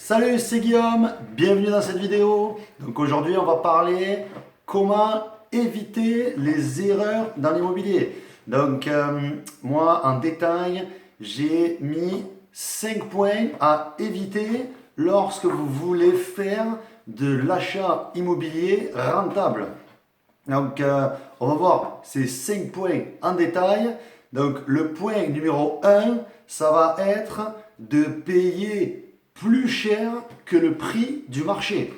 Salut, c'est Guillaume, bienvenue dans cette vidéo. Donc aujourd'hui, on va parler comment éviter les erreurs dans l'immobilier. Donc moi, en détail, j'ai mis 5 points à éviter lorsque vous voulez faire de l'achat immobilier rentable. Donc on va voir ces 5 points en détail. Donc le point numéro un, ça va être de payer plus cher que le prix du marché.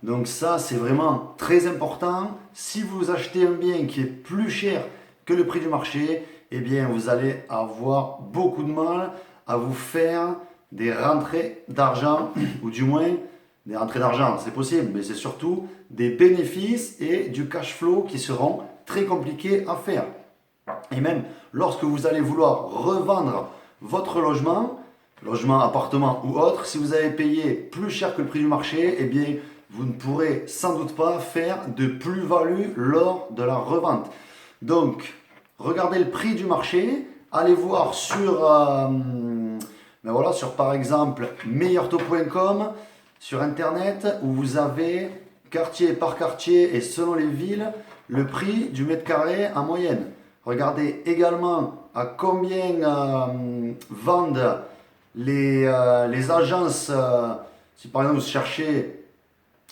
Donc ça, c'est vraiment très important. Si vous achetez un bien qui est plus cher que le prix du marché, eh bien, vous allez avoir beaucoup de mal à vous faire des rentrées d'argent, ou du moins des rentrées d'argent, c'est possible, mais c'est surtout des bénéfices et du cash flow qui seront très compliqués à faire. Et même lorsque vous allez vouloir revendre votre logement, appartement ou autre, si vous avez payé plus cher que le prix du marché, eh bien, vous ne pourrez sans doute pas faire de plus-value lors de la revente. Donc, regardez le prix du marché, allez voir sur par exemple meilleurtaux.com sur internet où vous avez quartier par quartier et selon les villes le prix du mètre carré en moyenne. Regardez également à combien vendent les agences. Si par exemple vous cherchez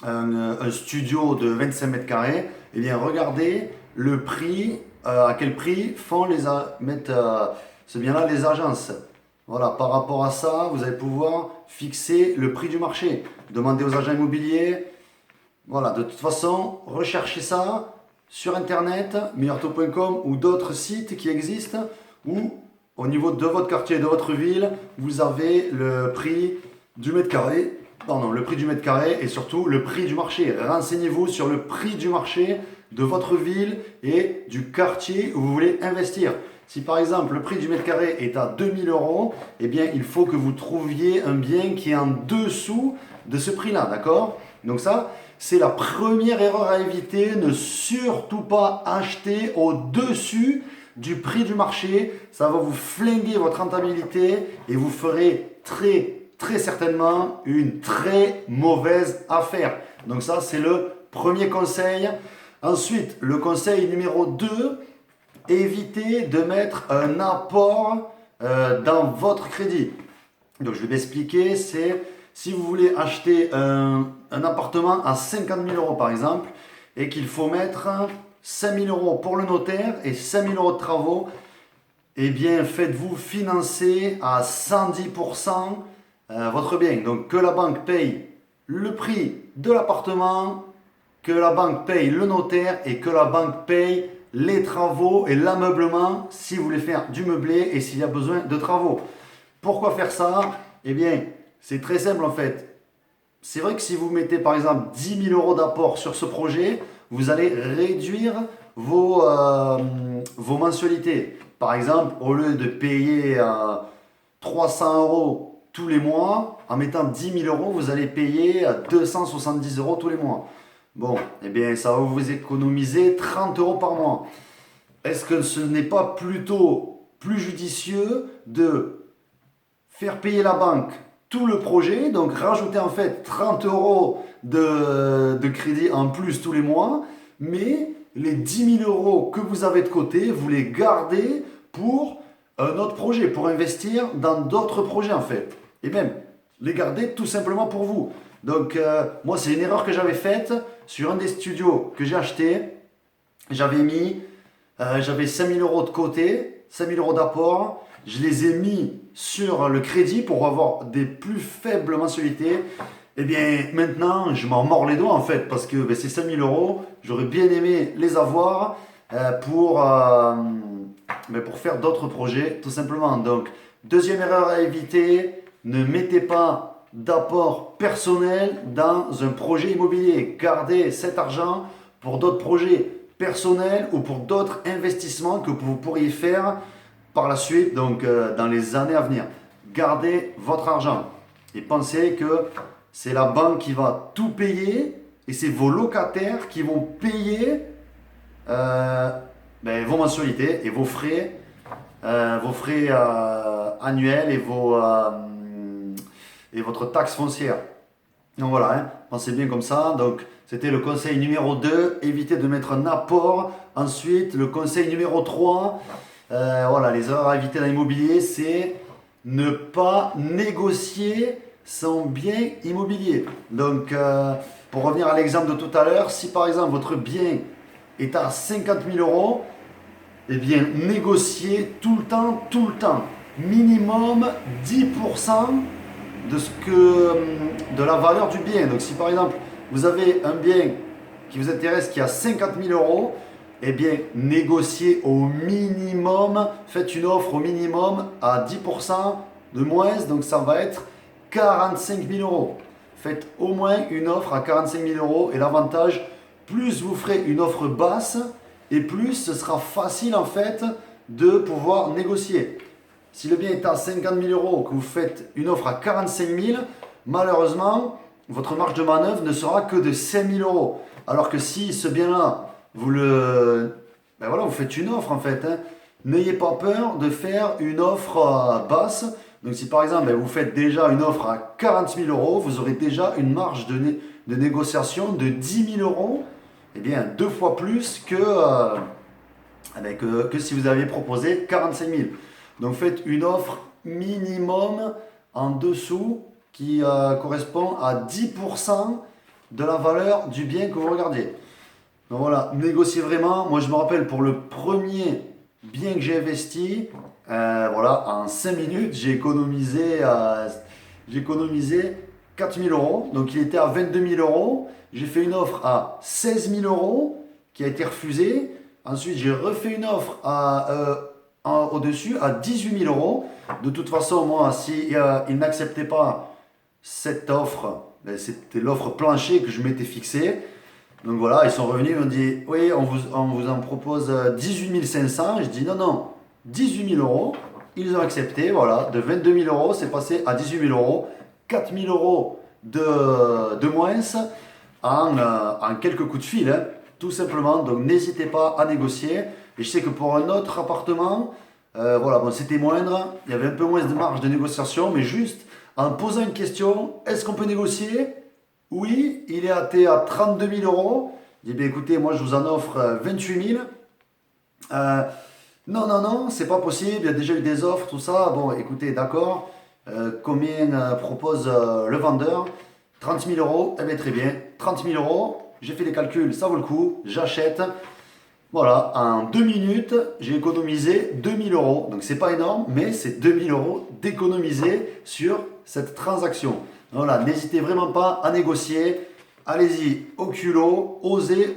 un studio de 25 mètres carrés, eh bien regardez le prix, à quel prix mettent ce bien-là les agences. Voilà, par rapport à ça, vous allez pouvoir fixer le prix du marché. Demandez aux agents immobiliers. Voilà, de toute façon, recherchez ça sur internet, meilleurtaux.com ou d'autres sites qui existent où au niveau de votre quartier, de votre ville, vous avez le prix du mètre carré, le prix du mètre carré et surtout le prix du marché. Renseignez-vous sur le prix du marché de votre ville et du quartier où vous voulez investir. Si par exemple le prix du mètre carré est à 2000 euros, eh bien il faut que vous trouviez un bien qui est en dessous de ce prix-là, d'accord? Donc ça, c'est la première erreur à éviter. Ne surtout pas acheter au-dessus du prix du marché. Ça va vous flinguer votre rentabilité et vous ferez très certainement une très mauvaise affaire. Donc ça, c'est le premier conseil. Ensuite, le conseil numéro 2, évitez de mettre un apport dans votre crédit. Donc je vais m'expliquer, c'est si vous voulez acheter un appartement à 50 000 euros par exemple, et qu'il faut mettre 5 000 euros pour le notaire et 5 000 euros de travaux, eh bien faites-vous financer à 110% votre bien. Donc que la banque paye le prix de l'appartement, que la banque paye le notaire et que la banque paye les travaux et l'ameublement si vous voulez faire du meublé et s'il y a besoin de travaux. Pourquoi faire ça? Eh bien, c'est très simple en fait. C'est vrai que si vous mettez par exemple 10 000 euros d'apport sur ce projet, vous allez réduire vos mensualités. Par exemple, au lieu de payer 300 euros tous les mois, en mettant 10 000 euros, vous allez payer 270 euros tous les mois. Bon, eh bien, ça va vous économiser 30 euros par mois. Est-ce que ce n'est pas plutôt plus judicieux de faire payer la banque tout le projet, donc rajouter en fait 30 euros de crédit en plus tous les mois, mais les 10 000 euros que vous avez de côté, vous les gardez pour un autre projet, pour investir dans d'autres projets en fait. Et même les garder tout simplement pour vous. Donc moi c'est une erreur que j'avais faite sur un des studios que j'ai acheté. J'avais 5 000 euros de côté, 5 000 euros d'apport. Je les ai mis sur le crédit pour avoir des plus faibles mensualités. Et bien maintenant, je m'en mords les doigts en fait, parce que ces 5 000 euros, j'aurais bien aimé les avoir pour faire d'autres projets, tout simplement. Donc, deuxième erreur à éviter, ne mettez pas d'apport personnel dans un projet immobilier. Gardez cet argent pour d'autres projets personnels ou pour d'autres investissements que vous pourriez faire par la suite, donc dans les années à venir. Gardez votre argent et pensez que c'est la banque qui va tout payer et c'est vos locataires qui vont payer vos mensualités et vos frais annuels et et votre taxe foncière. Donc voilà, hein, pensez bien comme ça. Donc c'était le conseil numéro 2, évitez de mettre un apport. Ensuite, le conseil numéro 3, voilà, les erreurs à éviter dans l'immobilier, c'est ne pas négocier son bien immobilier. Donc, pour revenir à l'exemple de tout à l'heure, si par exemple votre bien est à 50 000 euros, eh bien, négociez tout le temps, minimum 10% de la valeur du bien. Donc, si par exemple, vous avez un bien qui vous intéresse qui a 50 000 euros, eh bien, négociez au minimum, faites une offre au minimum à 10% de moins, donc ça va être 45 000 euros. Faites au moins une offre à 45 000 euros et l'avantage, plus vous ferez une offre basse et plus ce sera facile en fait de pouvoir négocier. Si le bien est à 50 000 euros, que vous faites une offre à 45 000, malheureusement, votre marge de manœuvre ne sera que de 5 000 euros. Alors que si ce bien-là, vous faites une offre en fait, hein. N'ayez pas peur de faire une offre basse. Donc si par exemple vous faites déjà une offre à 40 000 euros, vous aurez déjà une marge de négociation de 10 000 euros, eh bien 2 fois plus que si vous aviez proposé 45 000. Donc faites une offre minimum en dessous qui correspond à 10% de la valeur du bien que vous regardez. Donc voilà, négociez vraiment. Moi je me rappelle pour le premier bien que j'ai investi, voilà, en 5 minutes j'ai économisé 4 000 euros. Donc il était à 22 000 euros. J'ai fait une offre à 16 000 euros qui a été refusée. Ensuite j'ai refait une offre au-dessus à 18 000 euros. De toute façon, moi, si il n'acceptait pas cette offre, ben, c'était l'offre plancher que je m'étais fixée. Donc voilà, ils sont revenus, ils m'ont dit oui, on vous en propose 18 500. Je dis non, 18 000 euros. Ils ont accepté, voilà, de 22 000 euros, c'est passé à 18 000 euros. 4 000 euros de moins en quelques coups de fil, hein, tout simplement. Donc n'hésitez pas à négocier. Et je sais que pour un autre appartement, voilà, bon, c'était moindre, il y avait un peu moins de marge de négociation, mais juste en posant une question, est-ce qu'on peut négocier? Oui, il est à 32 000 euros. Je dis, bien écoutez, moi je vous en offre 28 000. Non, c'est pas possible, il y a déjà eu des offres, tout ça. Bon, écoutez, d'accord. Combien propose le vendeur? 30 000 euros, eh bien très bien. 30 000 euros, j'ai fait les calculs, ça vaut le coup, j'achète. Voilà, en 2 minutes, j'ai économisé 2 000 euros. Donc c'est pas énorme, mais c'est 2 000 euros d'économiser sur cette transaction. Voilà, n'hésitez vraiment pas à négocier. Allez-y, au culot, osez,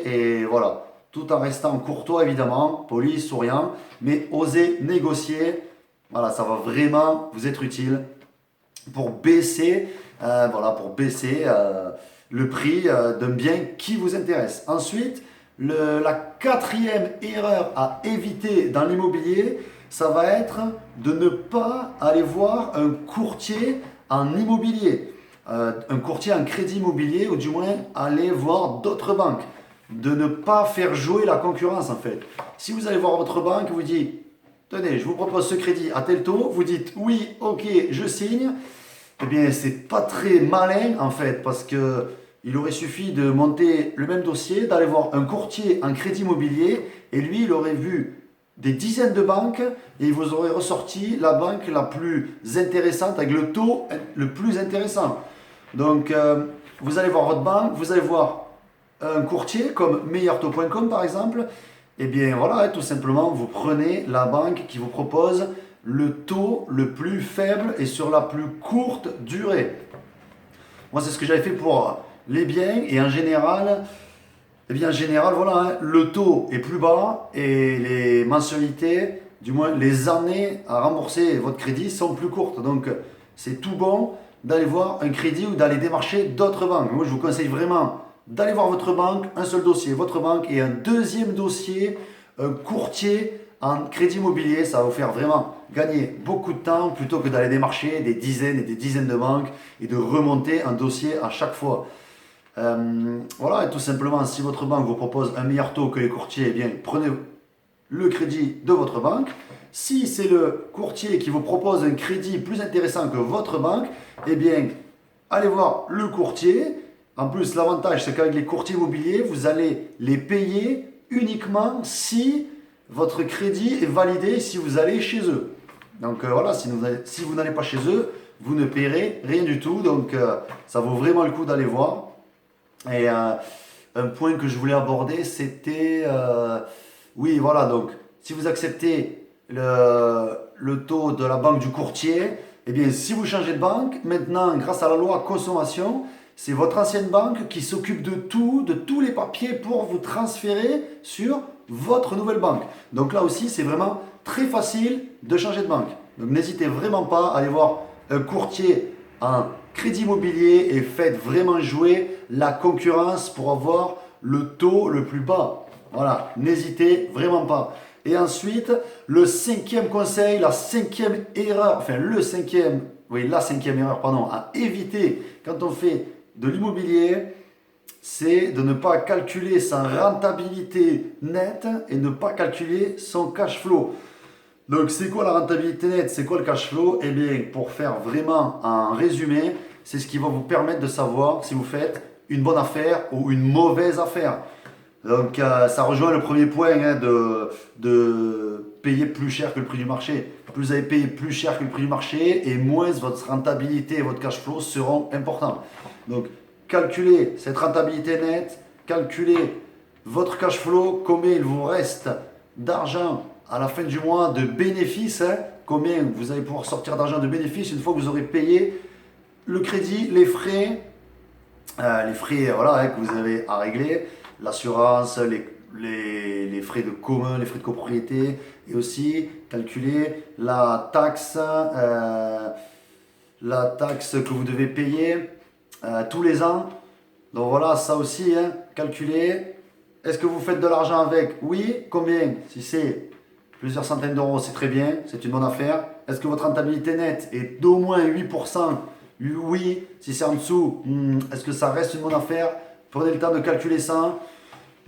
et voilà. Tout en restant courtois évidemment, poli, souriant, mais osez négocier. Voilà, ça va vraiment vous être utile pour baisser, le prix d'un bien qui vous intéresse. Ensuite, la quatrième erreur à éviter dans l'immobilier, ça va être de ne pas aller voir un courtier en immobilier, un courtier en crédit immobilier, ou du moins aller voir d'autres banques. De ne pas faire jouer la concurrence en fait. Si vous allez voir votre banque, vous dites, tenez, je vous propose ce crédit à tel taux, vous dites oui, ok, je signe, eh bien c'est pas très malin en fait, parce que il aurait suffi de monter le même dossier, d'aller voir un courtier en crédit immobilier, et lui, il aurait vu des dizaines de banques, et il vous aurait ressorti la banque la plus intéressante, avec le taux le plus intéressant. Donc, vous allez voir votre banque, vous allez voir un courtier comme meilleurtaux.com par exemple, et bien voilà, tout simplement, vous prenez la banque qui vous propose le taux le plus faible et sur la plus courte durée. Moi, c'est ce que j'avais fait pour les biens, et en général, voilà, hein, le taux est plus bas et les mensualités, du moins les années à rembourser votre crédit sont plus courtes. Donc, c'est tout bon d'aller voir un crédit ou d'aller démarcher d'autres banques. Moi, je vous conseille vraiment d'aller voir votre banque, un seul dossier, votre banque, et un deuxième dossier, un courtier en crédit immobilier. Ça va vous faire vraiment gagner beaucoup de temps plutôt que d'aller démarcher des dizaines et des dizaines de banques et de remonter un dossier à chaque fois. Voilà, et tout simplement, si votre banque vous propose un meilleur taux que les courtiers, eh bien, prenez le crédit de votre banque. Si c'est le courtier qui vous propose un crédit plus intéressant que votre banque, eh bien, allez voir le courtier. En plus, l'avantage, c'est qu'avec les courtiers immobiliers, vous allez les payer uniquement si votre crédit est validé, si vous allez chez eux. Donc voilà, si vous n'allez pas chez eux, vous ne paierez rien du tout. Donc ça vaut vraiment le coup d'aller voir. Et un point que je voulais aborder, c'était... oui, voilà, donc si vous acceptez le taux de la banque du courtier, eh bien si vous changez de banque, maintenant, grâce à la loi consommation, c'est votre ancienne banque qui s'occupe de tout, de tous les papiers pour vous transférer sur votre nouvelle banque. Donc là aussi, c'est vraiment très facile de changer de banque. Donc n'hésitez vraiment pas à aller voir un courtier en crédit immobilier et faites vraiment jouer la concurrence pour avoir le taux le plus bas. Voilà, n'hésitez vraiment pas. Et ensuite, le cinquième conseil, la cinquième erreur, enfin la cinquième erreur, pardon, à éviter quand on fait de l'immobilier, c'est de ne pas calculer sa rentabilité nette et ne pas calculer son cash flow. Donc c'est quoi la rentabilité nette? C'est quoi le cash flow? Eh bien, pour faire vraiment un résumé, c'est ce qui va vous permettre de savoir si vous faites une bonne affaire ou une mauvaise affaire. Donc ça rejoint le premier point de payer plus cher que le prix du marché. Plus vous allez payer plus cher que le prix du marché et moins votre rentabilité et votre cash flow seront importants. Donc calculez cette rentabilité nette, calculez votre cash flow, combien il vous reste d'argent à la fin du mois de bénéfices, combien vous allez pouvoir sortir d'argent de bénéfices une fois que vous aurez payé le crédit, les frais voilà, que vous avez à régler, l'assurance, les frais de commun, les frais de copropriété, et aussi calculer la taxe que vous devez payer tous les ans. Donc voilà, ça aussi, calculer. Est-ce que vous faites de l'argent avec? Oui. Combien? Si c'est plusieurs centaines d'euros, c'est très bien, c'est une bonne affaire. Est-ce que votre rentabilité nette est d'au moins 8%? Oui. Si c'est en dessous, est-ce que ça reste une bonne affaire? Prenez le temps de calculer ça.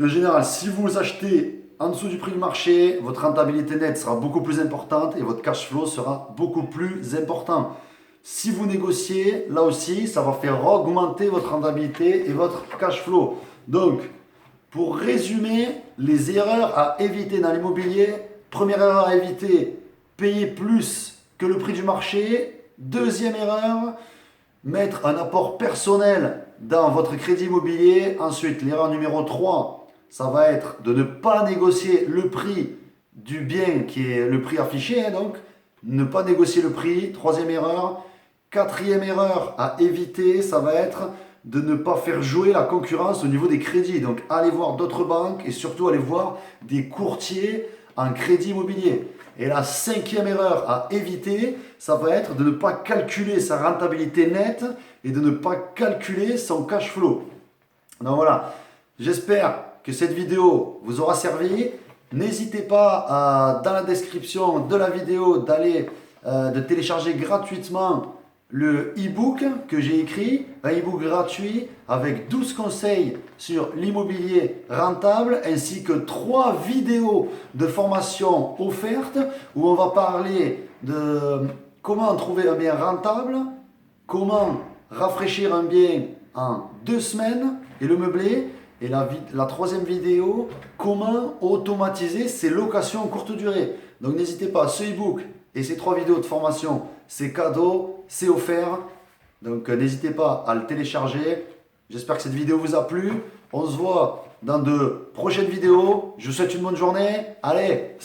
En général, si vous achetez en dessous du prix du marché, votre rentabilité nette sera beaucoup plus importante et votre cash flow sera beaucoup plus important. Si vous négociez, là aussi, ça va faire augmenter votre rentabilité et votre cash flow. Donc, pour résumer, les erreurs à éviter dans l'immobilier, première erreur à éviter, payer plus que le prix du marché. Deuxième erreur, mettre un apport personnel dans votre crédit immobilier. Ensuite, l'erreur numéro 3, ça va être de ne pas négocier le prix du bien qui est le prix affiché. Donc, ne pas négocier le prix. Troisième erreur. Quatrième erreur à éviter, ça va être de ne pas faire jouer la concurrence au niveau des crédits. Donc, allez voir d'autres banques et surtout allez voir des courtiers en crédit immobilier. Et la cinquième erreur à éviter, ça va être de ne pas calculer sa rentabilité nette et de ne pas calculer son cash flow. Donc voilà, j'espère que cette vidéo vous aura servi. N'hésitez pas dans la description de la vidéo de télécharger gratuitement le e-book que j'ai écrit, un e-book gratuit avec 12 conseils sur l'immobilier rentable ainsi que 3 vidéos de formation offertes où on va parler de comment trouver un bien rentable, comment rafraîchir un bien en 2 semaines et le meubler, et la troisième vidéo, comment automatiser ses locations courte durée. Donc n'hésitez pas, ce e-book et ces 3 vidéos de formation, c'est cadeau, c'est offert. Donc n'hésitez pas à le télécharger. J'espère que cette vidéo vous a plu. On se voit dans de prochaines vidéos. Je vous souhaite une bonne journée. Allez!